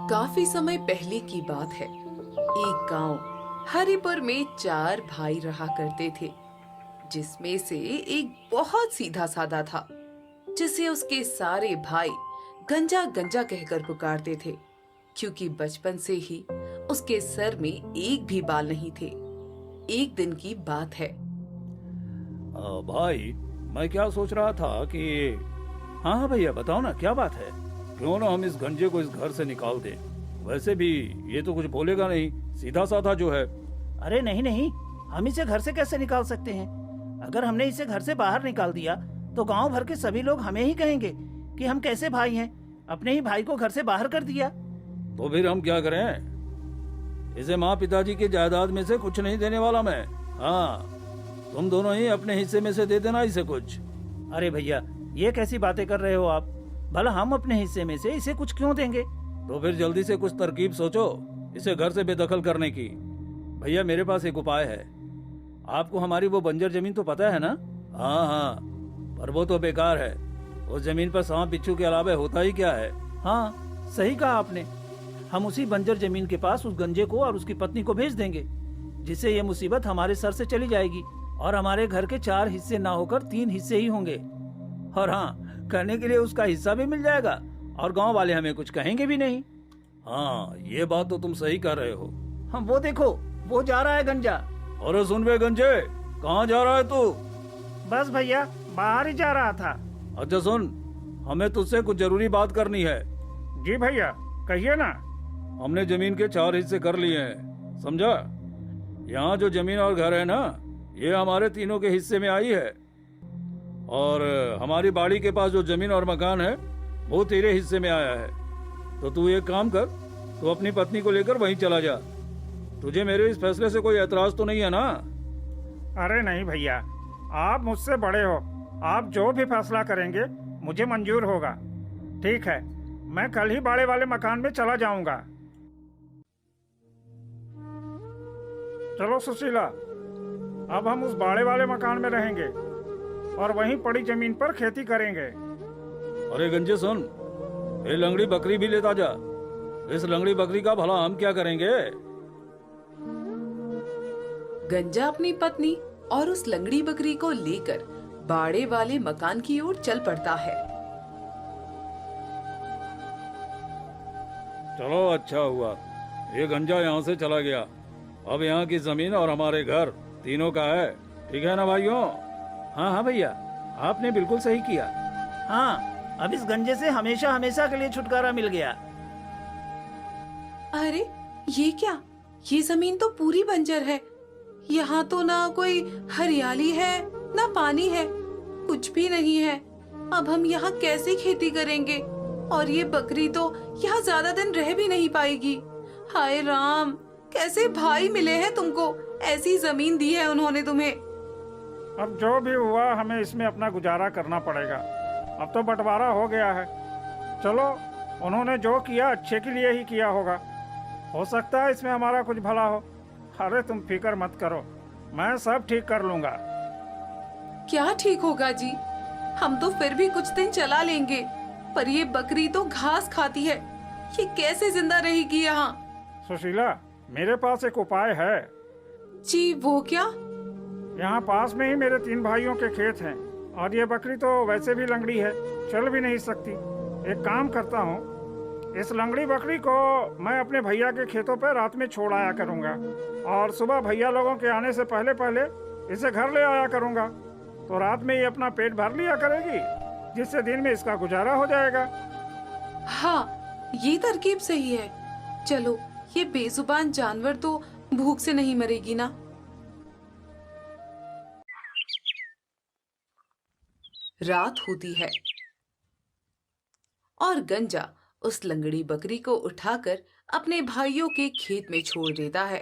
काफी समय पहले की बात है। एक गांव हरिपुर में 4 भाई रहा करते थे, जिसमें से एक बहुत सीधा साधा था, जिसे उसके सारे भाई गंजा गंजा कहकर पुकारते थे, क्योंकि बचपन से ही उसके सर में एक भी बाल नहीं थे। एक दिन की बात है। भाई, मैं क्या सोच रहा था कि हाँ हाँ भैया, बताओ ना क्या बात है। क्यों ना हम इस गंजे को इस घर से निकाल दें। वैसे भी ये तो कुछ बोलेगा नहीं, सीधा साधा जो है। अरे नहीं नहीं, हम इसे घर से कैसे निकाल सकते हैं। अगर हमने इसे घर से बाहर निकाल दिया तो गांव भर के सभी लोग हमें ही कहेंगे कि हम कैसे भाई हैं, अपने ही भाई को घर से बाहर कर दिया। तो फिर हम क्या करें? इसे माँ पिताजी की जायदाद में से कुछ नहीं देने वाला मैं। हाँ, तुम दोनों ही अपने हिस्से में से दे देना इसे कुछ। अरे भैया, ये कैसी बातें कर रहे हो आप। भला हम अपने हिस्से में से इसे कुछ क्यों देंगे। तो फिर जल्दी से कुछ तरकीब सोचो इसे घर से बेदखल करने की। भैया, मेरे पास एक उपाय है। आपको हमारी वो बंजर जमीन तो पता है ना? हाँ हाँ, पर वो तो बेकार है। उस जमीन पर सांप बिच्छू के अलावा होता ही क्या है। हाँ, सही कहा आपने। हम उसी बंजर जमीन के पास उस गंजे को और उसकी पत्नी को भेज देंगे, जिससे ये मुसीबत हमारे सर से चली जाएगी और हमारे घर के 4 हिस्से ना होकर 3 हिस्से ही होंगे। और हाँ, करने के लिए उसका हिस्सा भी मिल जाएगा और गांव वाले हमें कुछ कहेंगे भी नहीं। हाँ, ये बात तो तुम सही कर रहे हो। हम वो देखो, वो जा रहा है गंजा। अरे सुन बे गंजे, कहाँ जा रहा है तू? बस भैया, बाहर ही जा रहा था। अच्छा सुन, हमें तुझसे कुछ जरूरी बात करनी है। जी भैया, कहिए ना। हमने जमीन के 4 हिस्से कर लिए हैं, समझा? यहाँ जो जमीन और घर है ना, ये हमारे तीनों के हिस्से में आई है। और हमारी बाड़ी के पास जो जमीन और मकान है, वो तेरे हिस्से में आया है। तो तू एक काम कर, तू अपनी पत्नी को लेकर वहीं चला जा। तुझे मेरे इस फैसले से कोई एतराज तो नहीं है ना? अरे नहीं भैया, आप मुझसे बड़े हो। आप जो भी फैसला करेंगे मुझे मंजूर होगा। ठीक है, मैं कल ही बाड़े वाले मकान में चला जाऊंगा। चलो सुशीला, अब हम उस बाड़े वाले मकान में रहेंगे और वहीं पड़ी जमीन पर खेती करेंगे। अरे गंजे सुन, ये लंगड़ी बकरी भी लेता जा। इस लंगड़ी बकरी का भला हम क्या करेंगे? गंजा अपनी पत्नी और उस लंगड़ी बकरी को लेकर बाड़े वाले मकान की ओर चल पड़ता है। चलो, अच्छा हुआ ये गंजा यहाँ से चला गया। अब यहाँ की जमीन और हमारे घर तीनों का है। ठीक है ना भाइयों? हाँ हाँ भैया, आपने बिल्कुल सही किया। हाँ, अब इस गंजे से हमेशा हमेशा के लिए छुटकारा मिल गया। अरे ये क्या, ये जमीन तो पूरी बंजर है। यहाँ तो ना कोई हरियाली है, ना पानी है, कुछ भी नहीं है। अब हम यहाँ कैसे खेती करेंगे? और ये बकरी तो यहाँ ज्यादा दिन रह भी नहीं पाएगी। हाय राम, कैसे भाई मिले हैं तुमको? ऐसी जमीन दी है उन्होंने तुम्हें। अब जो भी हुआ, हमें इसमें अपना गुजारा करना पड़ेगा। अब तो बंटवारा हो गया है। चलो, उन्होंने जो किया अच्छे के लिए ही किया होगा। हो सकता है इसमें हमारा कुछ भला हो। अरे तुम फिक्र मत करो, मैं सब ठीक कर लूंगा। क्या ठीक होगा जी? हम तो फिर भी कुछ दिन चला लेंगे, पर ये बकरी तो घास खाती है। ये कैसे जिंदा रहेगी यहाँ? सुशीला, मेरे पास एक उपाय है। जी, वो क्या? यहाँ पास में ही मेरे 3 भाइयों के खेत हैं और ये बकरी तो वैसे भी लंगड़ी है, चल भी नहीं सकती। एक काम करता हूँ, इस लंगड़ी बकरी को मैं अपने भैया के खेतों पर रात में छोड़ आया करूँगा और सुबह भैया लोगों के आने से पहले पहले इसे घर ले आया करूँगा। तो रात में ये अपना पेट भर लिया करेगी, जिससे दिन में इसका गुजारा हो जाएगा। हाँ, ये तरकीब सही है। चलो, ये बेजुबान जानवर तो भूख से नहीं मरेगी ना। रात होती है और गंजा उस लंगड़ी बकरी को उठाकर अपने भाइयों के खेत में छोड़ देता है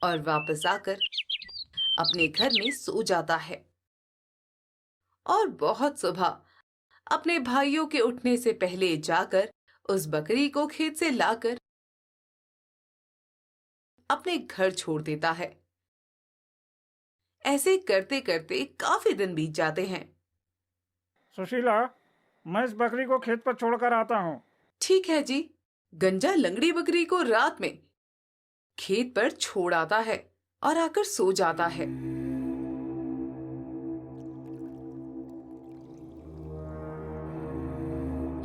और वापस आकर अपने घर में सो जाता है। और बहुत सुबह अपने भाइयों के उठने से पहले जाकर उस बकरी को खेत से लाकर अपने घर छोड़ देता है। ऐसे करते करते काफी दिन बीत जाते हैं। सुशीला, मैं इस बकरी को खेत पर छोड़कर आता हूँ। ठीक है जी। गंजा लंगड़ी बकरी को रात में खेत पर छोड़ आता है और आकर सो जाता है।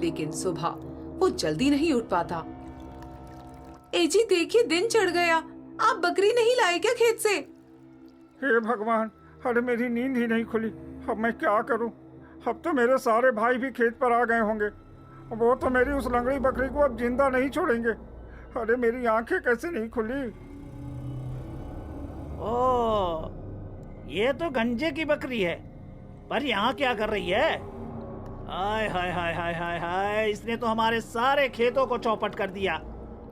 लेकिन सुबह वो जल्दी नहीं उठ पाता। ए जी देखिए, दिन चढ़ गया, आप बकरी नहीं लाए क्या खेत से? हे भगवान, अरे मेरी नींद ही नहीं खुली। अब मैं क्या करूं? अब तो मेरे सारे भाई भी खेत पर आ गए होंगे। वो तो मेरी उस लंगड़ी बकरी को अब जिंदा नहीं छोड़ेंगे। अरे मेरी आंखें कैसे नहीं खुली? ओ, ये तो गंजे की बकरी है, पर यहाँ क्या कर रही है? हाय हाय हाय हाय हाय हाय, इसने तो हमारे सारे खेतों को चौपट कर दिया।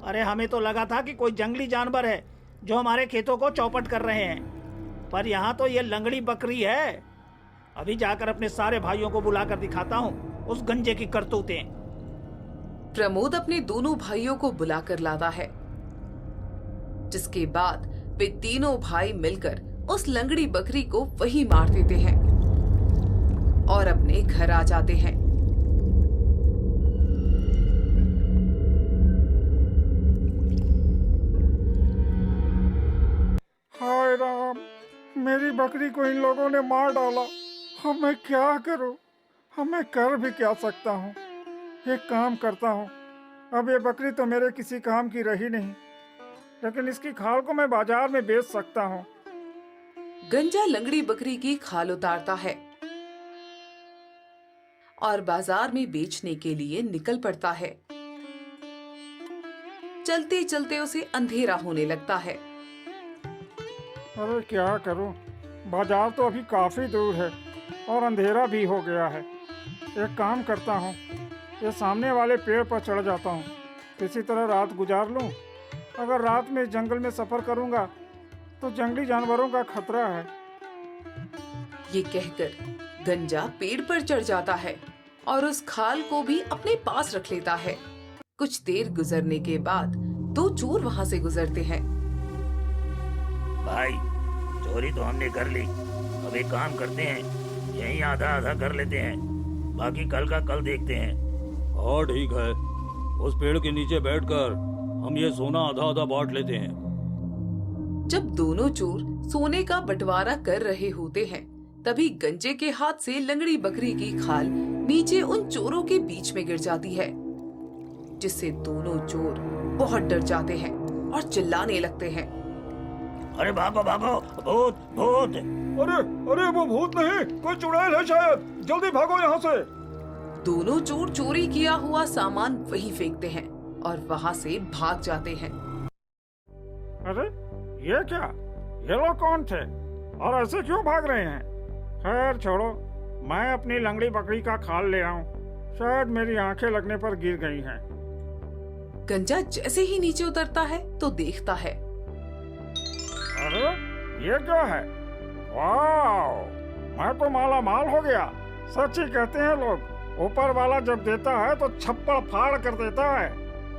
अरे हमें तो लगा था कि कोई जंगली जानवर है जो हमारे खेतों को चौपट कर रहे हैं, पर यहाँ तो ये लंगड़ी बकरी है। अभी जाकर अपने सारे भाइयों को बुलाकर दिखाता हूँ उस गंजे की करतूतें। प्रमोद अपने दोनों भाइयों को बुलाकर लाता है, जिसके बाद वे तीनों भाई मिलकर उस लंगड़ी बकरी को वहीं मार देते हैं और अपने घर आ जाते हैं। हाय राम, मेरी बकरी को इन लोगों ने मार डाला। अब मैं क्या करूं? अब मैं कर भी क्या सकता हूं? एक काम करता हूं, अब ये बकरी तो मेरे किसी काम की रही नहीं, लेकिन इसकी खाल को मैं बाजार में बेच सकता हूं। गंजा लंगड़ी बकरी की खाल उतारता है और बाजार में बेचने के लिए निकल पड़ता है। चलते चलते उसे अंधेरा होने लगता है। अरे क्या करूं? बाजार तो अभी काफी दूर है और अंधेरा भी हो गया है। एक काम करता हूं, ये सामने वाले पेड़ पर चढ़ जाता हूं, किसी तरह रात गुजार लूं। अगर रात में जंगल में सफर करूंगा तो जंगली जानवरों का खतरा है। ये कहकर गंजा पेड़ पर चढ़ जाता है और उस खाल को भी अपने पास रख लेता है। कुछ देर गुजरने के बाद दो चोर वहाँ से गुजरते हैं। भाई, चोरी तो हमने कर ली। अब एक काम करते हैं, यहीं आधा आधा कर लेते हैं, बाकी कल का कल देखते हैं। हाँ ठीक है, उस पेड़ के नीचे बैठकर हम ये सोना आधा आधा बांट लेते हैं। जब दोनों चोर सोने का बंटवारा कर रहे होते हैं, तभी गंजे के हाथ से लंगड़ी बकरी की खाल नीचे उन चोरों के बीच में गिर जाती है, जिससे दोनों चोर बहुत डर जाते हैं और चिल्लाने लगते हैं। अरे भागो भागो, भूत भूत! अरे अरे, वो भूत नहीं, कोई चुड़ैल है शायद। जल्दी भागो यहाँ से। दोनों चोर चोरी किया हुआ सामान वहीं फेंकते हैं और वहाँ से भाग जाते हैं। अरे ये क्या? ये लोग कौन थे और ऐसे क्यों भाग रहे हैं? खैर छोड़ो, मैं अपनी लंगड़ी बकरी का खाल ले आऊं। शायद मेरी आंखें लगने पर गिर गई हैं। गंजा जैसे ही नीचे उतरता है तो देखता है। अरे ये क्या है? वाह, मैं तो माला माल हो गया। सच ही कहते हैं लोग, ऊपर वाला जब देता है तो छप्पड़ फाड़ कर देता है।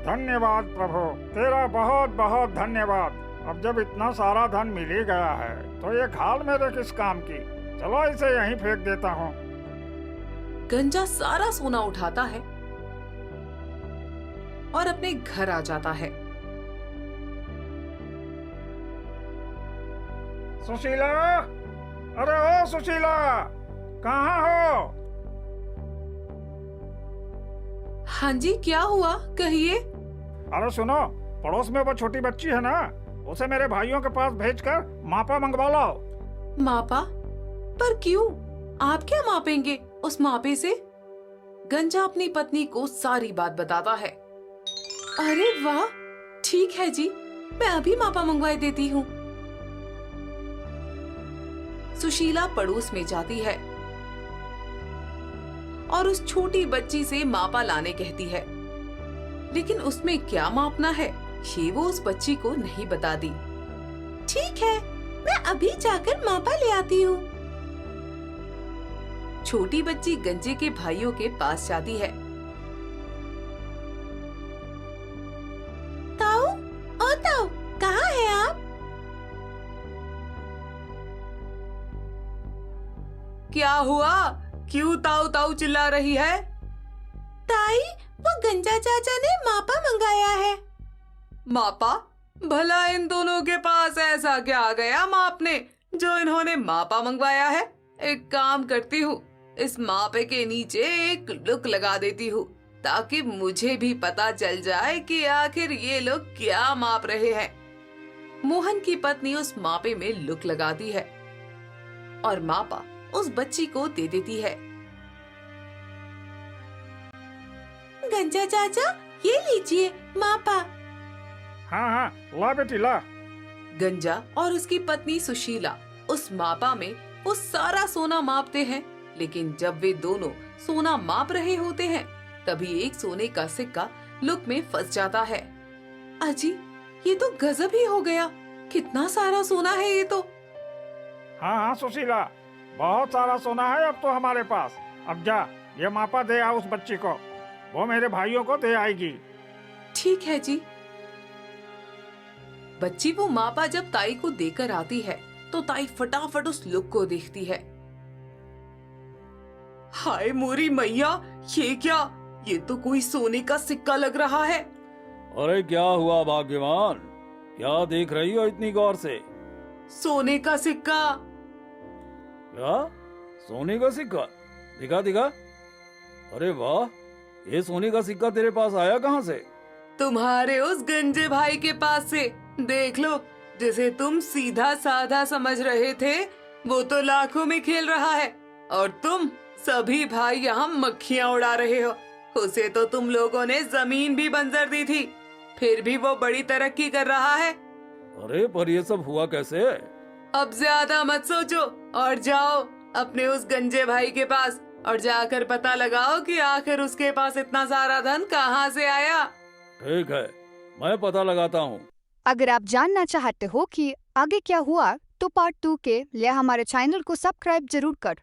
धन्यवाद प्रभु, तेरा बहुत बहुत धन्यवाद। अब जब इतना सारा धन मिल ही गया है तो ये खाल मेरे किस काम की? चलो इसे यहीं फेंक देता हूँ। गंजा सारा सोना उठाता है और अपने घर आ जाता है। सुशीला, अरे ओ सुशीला, कहाँ हो? हाँ जी, क्या हुआ, कहिए। अरे सुनो, पड़ोस में वो छोटी बच्ची है ना, उसे मेरे भाइयों के पास भेजकर मापा मंगवा लाओ। मापा? पर क्यों? आप क्या मापेंगे उस मापे से? गंजा अपनी पत्नी को सारी बात बताता है। अरे वाह, ठीक है जी, मैं अभी मापा मंगवाए देती हूँ। सुशीला पड़ोस में जाती है और उस छोटी बच्ची से मापा लाने कहती है, लेकिन उसमें क्या मापना है ये वो उस बच्ची को नहीं बताती। ठीक है, मैं अभी जाकर मापा ले आती हूँ। छोटी बच्ची गंजे के भाइयों के पास जाती है। ताऊ, ओ ताऊ, कहाँ है आप? क्या हुआ? क्यों ताऊ ताऊ चिल्ला रही है? ताई, वो गंजा चाचा ने मापा मंगाया है। मापा? भला इन दोनों के पास ऐसा क्या आ गया मापने जो इन्होंने मापा मंगवाया है? एक काम करती हूँ, इस मापे के नीचे एक लुक लगा देती हूँ ताकि मुझे भी पता चल जाए कि आखिर ये लोग क्या माप रहे हैं। मोहन की पत्नी उस मापे में लुक लगाती है और मापा उस बच्ची को दे देती है। गंजा चाचा, ये लीजिए मापा। हाँ हाँ, ला बेटी ला। गंजा और उसकी पत्नी सुशीला उस मापा में वो सारा सोना मापते हैं, लेकिन जब वे दोनों सोना माप रहे होते हैं तभी एक सोने का सिक्का लुक में फंस जाता है। अजी, ये तो गजब ही हो गया, कितना सारा सोना है ये तो। हाँ हाँ सुशीला, बहुत सारा सोना है अब तो हमारे पास। अब जा, ये मापा दे आ उस बच्ची को, वो मेरे भाइयों को दे आएगी। ठीक है जी। बच्ची वो मापा जब ताई को देकर आती है तो ताई फटाफट उस लुक को देखती है। हाय मोरी मैया, ये क्या? ये तो कोई सोने का सिक्का लग रहा है। अरे क्या हुआ भाग्यवान, क्या देख रही हो इतनी गौर से? सोने का सिक्का। क्या? सोने का सिक्का? दिखा दिखा। अरे वाह, ये सोने का सिक्का तेरे पास आया कहाँ से? तुम्हारे उस गंजे भाई के पास से। देख लो, जिसे तुम सीधा साधा समझ रहे थे वो तो लाखों में खेल रहा है और तुम सभी भाई यहाँ मक्खियाँ उड़ा रहे हो। उसे तो तुम लोगों ने जमीन भी बंजर दी थी, फिर भी वो बड़ी तरक्की कर रहा है। अरे पर ये सब हुआ कैसे? अब ज्यादा मत सोचो और जाओ अपने उस गंजे भाई के पास और जाकर पता लगाओ कि आखिर उसके पास इतना सारा धन कहाँ से आया। ठीक है, मैं पता लगाता हूँ। अगर आप जानना चाहते हो कि आगे क्या हुआ तो पार्ट 2 के लिए हमारे चैनल को सब्सक्राइब जरूर कर।